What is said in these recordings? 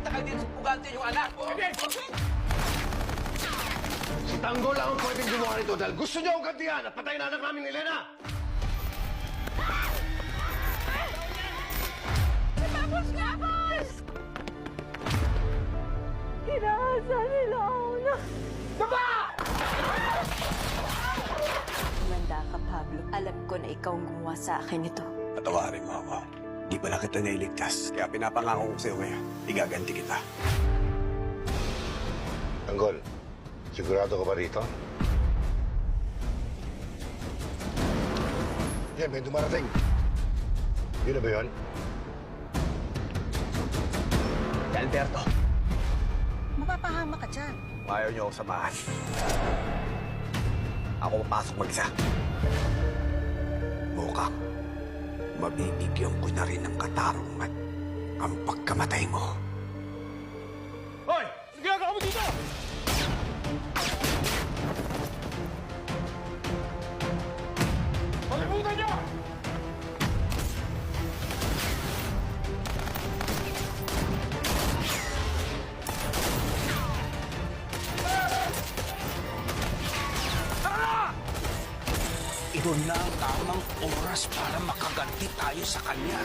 makita kayo dito sa pugante yung anak ko. Si Tanggol lang ang pwedeng gumawa nito dahil gusto niya akong gantihan at patayin na anak namin ni Elena! Tapos nga, boss! Kinahasa nila ako na... Manda ka, Pablo. Alam ko na ikaw ang gumawa sa akin ito. Patawarin mo ako. Di pala kita nailigtas. Kaya pinapangako ko sa'yo ngayon, igaganti kita. Tanggol, sigurado ka ba rito? Yan, may dumarating. Yun na ba yun? Si Alberto, Mapapahama ka dyan. ayaw niyo ako samahan. Ako papasok mag-isa. Mukhang mabibigyan ko na rin ng katarungan ang pagkamatay mo. Hoy! Ginagawa mo dito! Palimutan niyo! Ito na ang tamang oras para makaganti tayo sa kanya.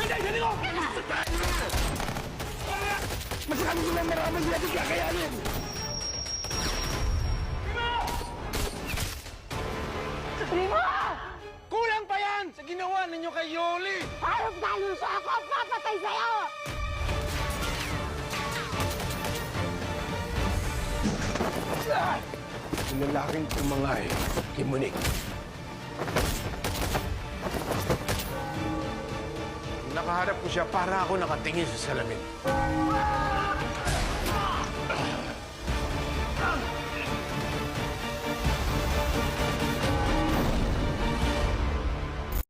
Hindi! Hindi ko! Mas kami sila maraming natin kakayanin! Primo! Kulang pa yan sa ginawa ninyo kay Yoli! Harap tayo sa ako! Papatay sa'yo! Yung lalaking tumangay kay Monique. Nakaharap ko siya para ako nakatingin sa salamin.